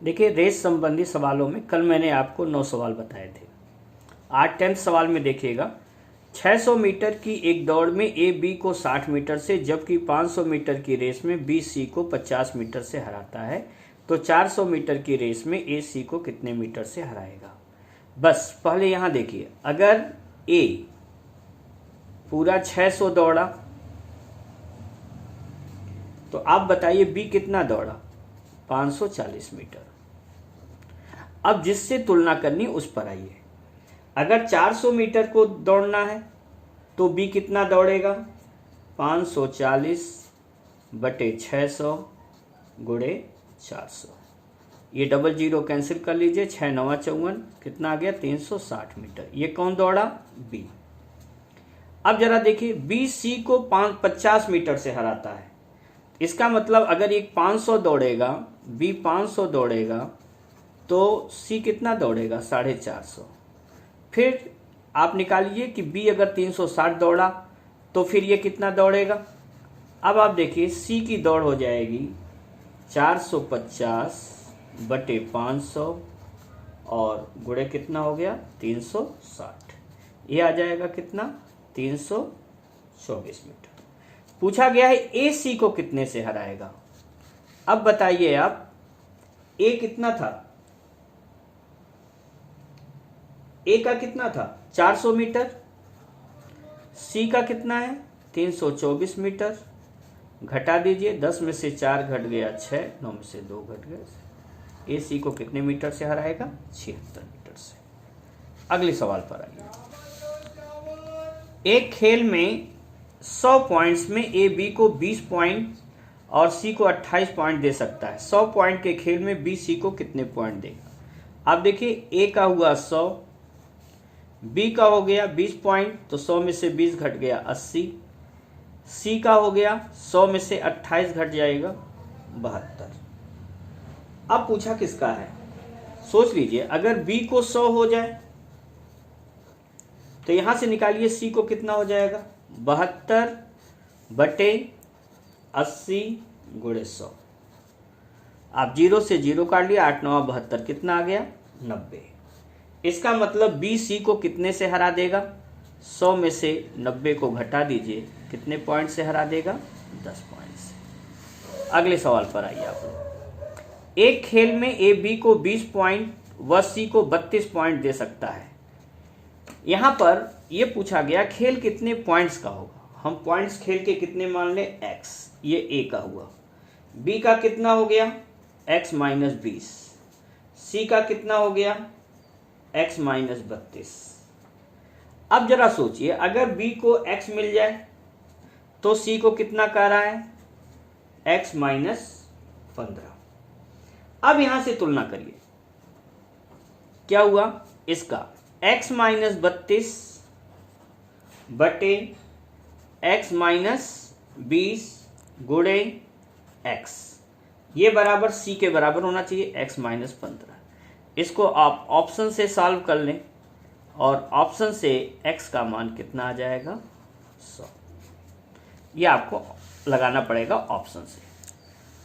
देखिए, रेस संबंधी सवालों में कल मैंने आपको 9 सवाल बताए थे। आज 10th सवाल में देखिएगा, 600 मीटर की एक दौड़ में ए बी को 60 मीटर से, जबकि 500 मीटर की रेस में बी सी को 50 मीटर से हराता है, तो 400 मीटर की रेस में ए सी को कितने मीटर से हराएगा। बस पहले यहाँ देखिए, अगर ए पूरा 600 दौड़ा तो आप बताइए बी कितना दौड़ा, 540 मीटर। अब जिससे तुलना करनी उस पर आइए। अगर 400 मीटर को दौड़ना है तो बी कितना दौड़ेगा, 540 बटे 600 गुणे 400। ये डबल जीरो कैंसिल कर लीजिए, 6 9 54, कितना आ गया, 360 मीटर। ये कौन दौड़ा, बी। अब जरा देखिए, बी सी को 50 मीटर से हराता है। इसका मतलब अगर एक 500 दौड़ेगा, बी 500 दौड़ेगा, तो सी कितना दौड़ेगा, 450। फिर आप निकालिए कि बी अगर 360 दौड़ा तो फिर ये कितना दौड़ेगा। अब आप देखिए, सी की दौड़ हो जाएगी 450 बटे 500 और गुणे कितना हो गया, 360। ये आ जाएगा कितना, 324 मीटर। पूछा गया है ए सी को कितने से हराएगा। अब बताइए आप, ए कितना था, ए का कितना था, 400 मीटर। सी का कितना है, 324 मीटर। घटा दीजिए, 10 में से 4 घट गया 6, 9 में से 2 घट गए। ए सी को कितने मीटर से हराएगा, 76 मीटर से। अगले सवाल पर आइए। एक खेल में 100 पॉइंट्स में ए बी को 20 पॉइंट और सी को 28 पॉइंट दे सकता है। 100 पॉइंट के खेल में बी सी को कितने पॉइंट देगा। आप देखिए, ए का हुआ 100, बी का हो गया 20 पॉइंट, तो 100 में से 20 घट गया 80। सी का हो गया 100 में से 28 घट जाएगा 72। अब पूछा किसका है, सोच लीजिए। अगर बी को 100 हो जाए तो यहां से निकालिए सी को कितना हो जाएगा, 72 बटे 80 गुणे 100। आप 0 से 0 काट लिया, 8 9 72, कितना आ गया, 90। इसका मतलब बी सी को कितने से हरा देगा, 100 में से 90 को घटा दीजिए, कितने पॉइंट से हरा देगा, 10 पॉइंट से। अगले सवाल पर आइए आप लोग। एक खेल में ए बी को 20 पॉइंट व सी को 32 पॉइंट दे सकता है। यहां पर यह पूछा गया खेल कितने पॉइंट्स का होगा। हम पॉइंट्स खेल के कितने मान ले, x, ये ए का हुआ। बी का कितना हो गया, x माइनस 20। सी का कितना हो गया, x माइनस 32। अब जरा सोचिए, अगर बी को x मिल जाए तो सी को कितना कह रहा है, x माइनस 15। अब यहां से तुलना करिए, क्या हुआ, इसका x माइनस 32 बटे x माइनस 20 गुणे x, ये बराबर c के बराबर होना चाहिए, x माइनस 15। इसको आप ऑप्शन से सॉल्व कर लें और ऑप्शन से x का मान कितना आ जाएगा, 100। ये आपको लगाना पड़ेगा ऑप्शन से।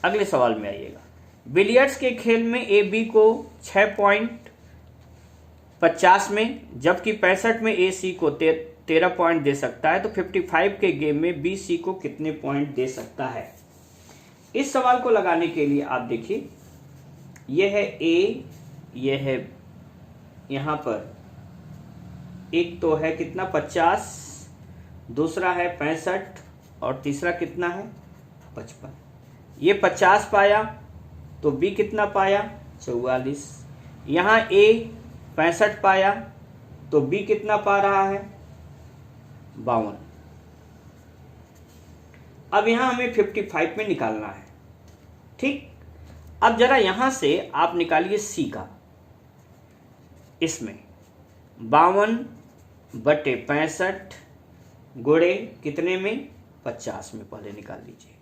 अगले सवाल में आइएगा। बिलियर्ड्स के खेल में ए बी को 6 पॉइंट 50 में, जबकि 65 में ए सी को 13 पॉइंट दे सकता है, तो 55 के गेम में बी सी को कितने पॉइंट दे सकता है। इस सवाल को लगाने के लिए आप देखिए, यह है ए, यह है यहां पर एक तो है कितना 50, दूसरा है 65 और तीसरा कितना है 55। ये 50 पाया तो बी कितना पाया, 44। यहां ए 65 पाया तो बी कितना पा रहा है, 52। अब यहां हमें 55 में निकालना है, ठीक। अब जरा यहां से आप निकालिए सी का। इसमें 52 बटे 65 गुणे कितने में, 50 में, पहले निकाल लीजिए।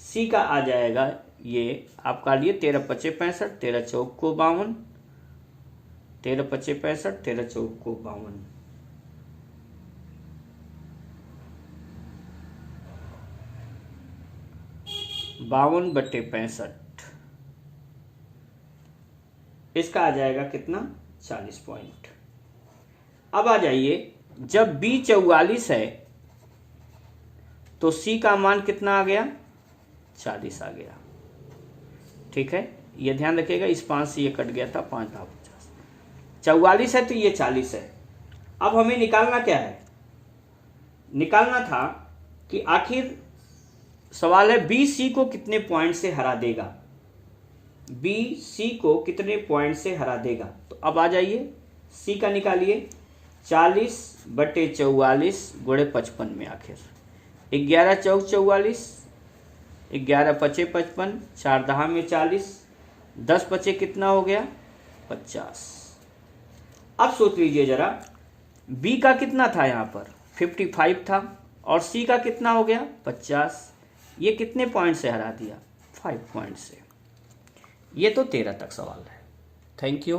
सी का आ जाएगा, ये आप काट लिए, 13 पचे 65, 13 चौक को 52, 13 पचे 65, 13 चौक को 52। 52 बटे 65 इसका आ जाएगा कितना 40 पॉइंट। अब आ जाइए, जब B 44 है तो C का मान कितना आ गया 40 आ गया। ठीक है, ये ध्यान रखिएगा, इस 5 से ये कट गया था, 5 × 50, 44 है तो ये 40 है। अब हमें निकालना क्या है, निकालना था कि आखिर सवाल है बी सी को कितने पॉइंट से हरा देगा, बी सी को कितने पॉइंट से हरा देगा। तो अब आ जाइए, सी का निकालिए, 40/44 गुणे 55 में आखिर 11 चौक 44, 11 पचे 55, 4 दहा में 40, 10 पचे कितना हो गया 50। अब सोच लीजिए जरा, बी का कितना था यहाँ पर 55 था और सी का कितना हो गया 50। ये कितने पॉइंट से हरा दिया 5 पॉइंट से। ये तो 13 तक सवाल है। Thank you.